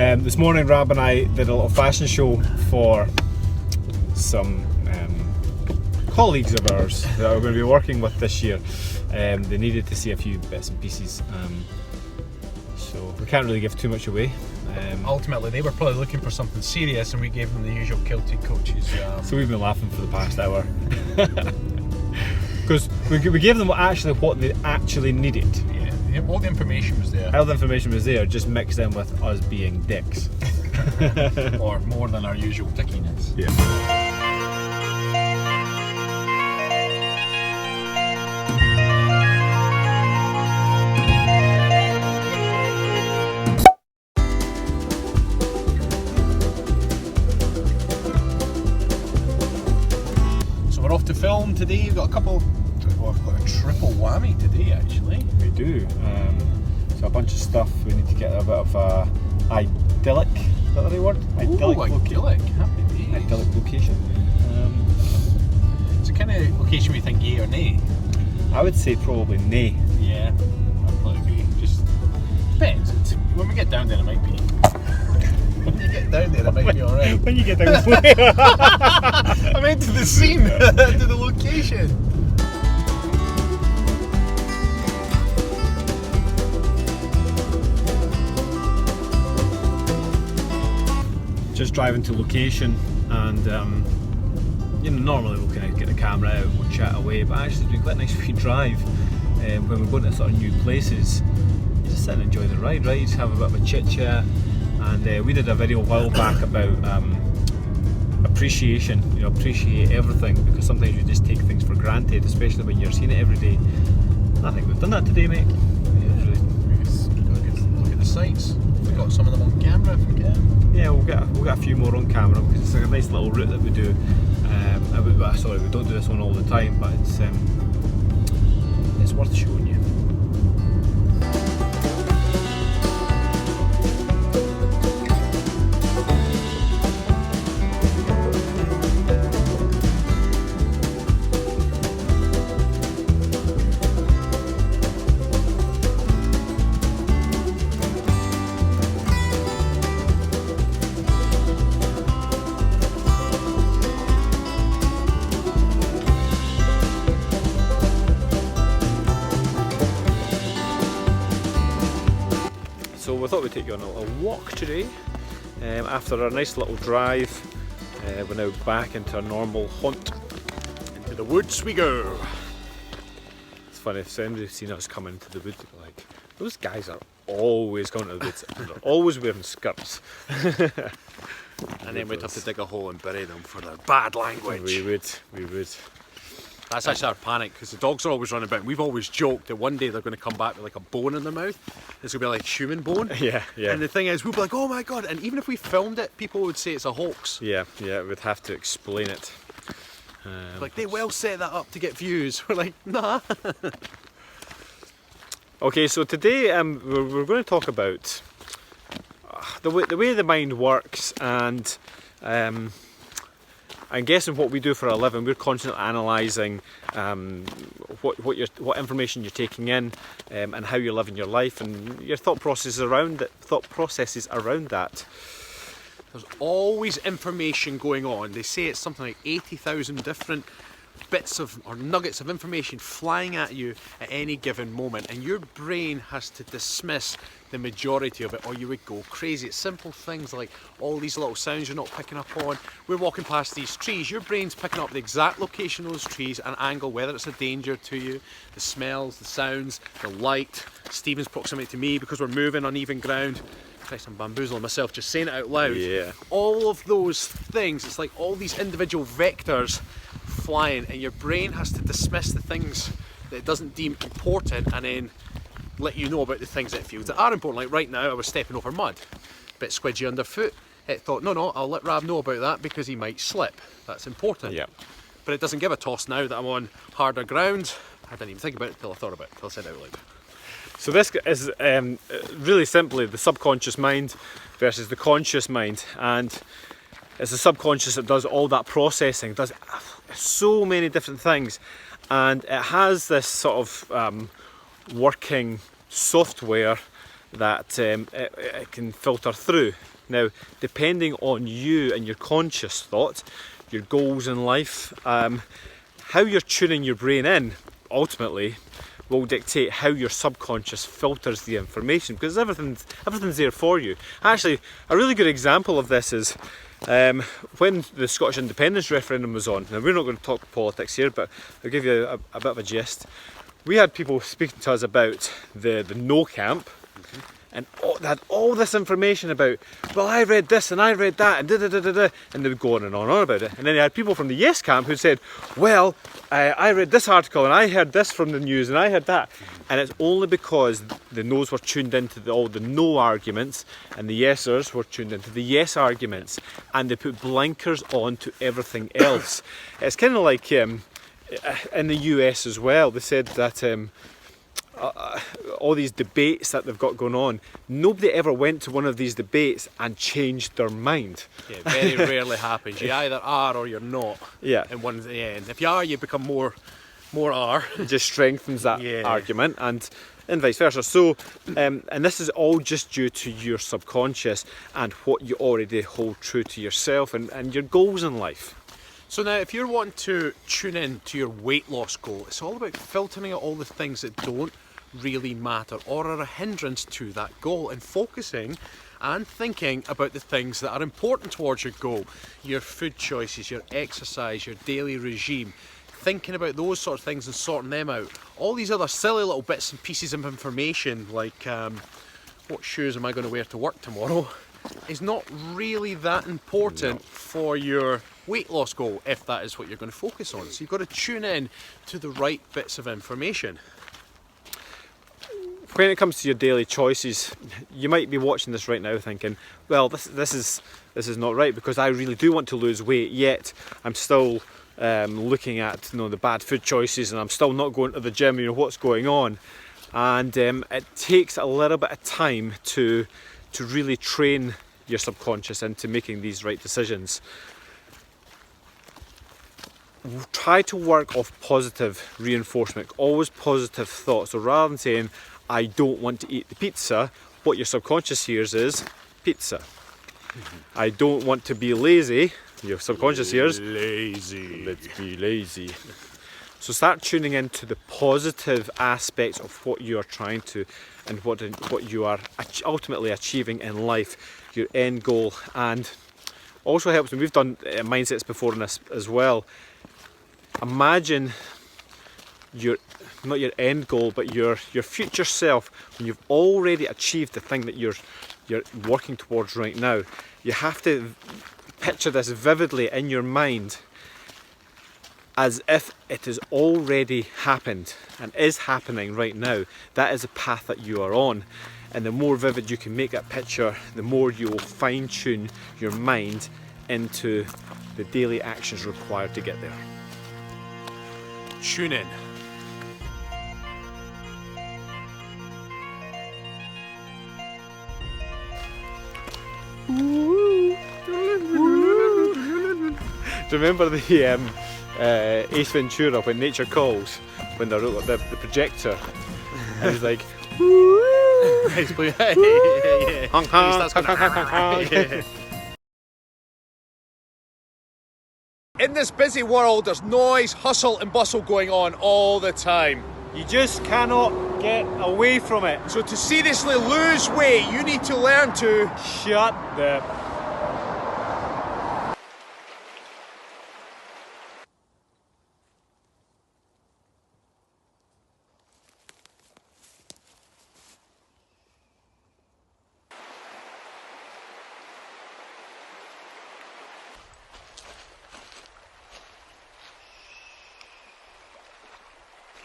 This morning Rab and I did a little fashion show for some colleagues of ours that we're going to be working with this year. They needed to see a few bits and pieces, so we can't really give too much away. Ultimately, they were probably looking for something serious, and we gave them the usual Kilted coaches. So we've been laughing for the past hour because we gave them what they actually needed. Yeah, all the information was there. All the information was there, just mixed in with us being dicks. Or more than our usual dickiness. Yeah. So we're off to film today. We've got a couple. Well, I've got a triple whammy today, actually. We do. So a bunch of stuff. We need to get a bit of idyllic. Is that the right word? Idyllic. Happy days. Idyllic location. It's a kind of location we think yay or nay. I would say probably nay. Yeah, I'd probably be. Just depends. When we get down there, it might be. When you get down there, it might be alright. When you get down there. I meant to the scene, to the location. Just driving to location, and normally we'll kind of get the camera out, we'll chat away, but actually it's been quite a nice wee drive. When we're going to sort of new places, you just sit and enjoy the ride, right? Have a bit of a chit chat. And we did a video a while back about appreciation. Appreciate everything, because sometimes you just take things for granted, especially when you're seeing it every day. I think we've done that today, mate. Look at the sights. We've got some of them on camera if we can. Yeah, we'll get a few more on camera, because it's like a nice little route that we do. Sorry, we don't do this one all the time, but it's worth showing you. So we thought we'd take you on a little walk today. After a nice little drive, we're now back into our normal haunt. Into the woods we go. It's funny, if anybody's seen us come into the woods, they're like, those guys are always going to the woods and they're always wearing skirts. And then we'd have to dig a hole and bury them for their bad language. We would. That's actually our panic, because the dogs are always running about. We've always joked that one day they're going to come back with like a bone in their mouth. It's going to be like human bone. Yeah. And the thing is, we'll be like, oh my god. And even if we filmed it, people would say it's a hoax. Yeah, we'd have to explain it. Like, they will set that up to get views. We're like, nah. Okay, so today we're going to talk about the way the mind works, and I'm guessing what we do for a living. We're constantly analysing what information you're taking in, and how you're living your life, and your thought processes around that. There's always information going on. They say it's something like 80,000 different bits or nuggets of information flying at you at any given moment, and your brain has to dismiss the majority of it or you would go crazy. It's simple things like all these little sounds you're not picking up on. We're walking past these trees, your brain's picking up the exact location of those trees, an angle, whether it's a danger to you, the smells, the sounds, the light, Stephen's proximity to me because we're moving on even ground. Christ, I'm bamboozling myself just saying it out loud. Yeah. All of those things, it's like all these individual vectors flying, and your brain has to dismiss the things that it doesn't deem important and then let you know about the things that it feels that are important. Like right now I was stepping over mud, bit squidgy underfoot. It thought, no, I'll let Rab know about that because he might slip. That's important. Yeah. But it doesn't give a toss now that I'm on harder ground. I didn't even think about it till I thought about it, till I said it out loud. So this is really simply the subconscious mind versus the conscious mind, and it's the subconscious that does all that processing, does so many different things, and it has this sort of working software that it can filter through. Now, depending on you and your conscious thought, your goals in life, how you're tuning your brain in, ultimately, will dictate how your subconscious filters the information, because everything's there for you. Actually, a really good example of this is when the Scottish independence referendum was on. Now, we're not going to talk politics here, but I'll give you a bit of a gist. We had people speaking to us about the no camp, and they had all this information about, well, I read this and I read that and da-da-da-da-da, and they would go on and on about it. And then you had people from the yes camp who said, well, I read this article and I heard this from the news and I heard that. And it's only because the no's were tuned into all the no arguments and the yesers were tuned into the yes arguments, and they put blinkers on to everything else. It's kind of like in the US as well. They said that all these debates that they've got going on, nobody ever went to one of these debates and changed their mind. Yeah, very rarely happens. You either are or you're not. Yeah. In one the end. If you are, you become more are. It just strengthens that argument, and vice versa. So, and this is all just due to your subconscious and what you already hold true to yourself and your goals in life. So now, if you're wanting to tune in to your weight loss goal, it's all about filtering out all the things that don't really matter or are a hindrance to that goal, and focusing and thinking about the things that are important towards your goal. Your food choices, your exercise, your daily regime. Thinking about those sort of things and sorting them out. All these other silly little bits and pieces of information, like what shoes am I going to wear to work tomorrow, is not really that important for your weight loss goal, if that is what you're going to focus on. So you've got to tune in to the right bits of information. When it comes to your daily choices, you might be watching this right now thinking, well, this is not right, because I really do want to lose weight, yet I'm still looking at the bad food choices, and I'm still not going to the gym. What's going on? And it takes a little bit of time to really train your subconscious into making these right decisions. Try to work off positive reinforcement, always positive thoughts. So rather than saying, I don't want to eat the pizza, what your subconscious hears is pizza. I don't want to be lazy, your subconscious hears lazy. Let's be lazy. So start tuning into the positive aspects of what you are trying to, and what you are ultimately achieving in life, your end goal. And also helps, and we've done mindsets before in this as well, imagine not your end goal, but your future self, when you've already achieved the thing that you're working towards right now. You have to picture this vividly in your mind, as if it has already happened and is happening right now. That is a path that you are on, and the more vivid you can make that picture, the more you will fine-tune your mind into the daily actions required to get there. Tune in. Do you remember the Ace Ventura, when nature calls, when they're the projector, and he's like, In this busy world, there's noise, hustle and bustle going on all the time. you just cannot get away from it. So to seriously lose weight, you need to learn to Shut the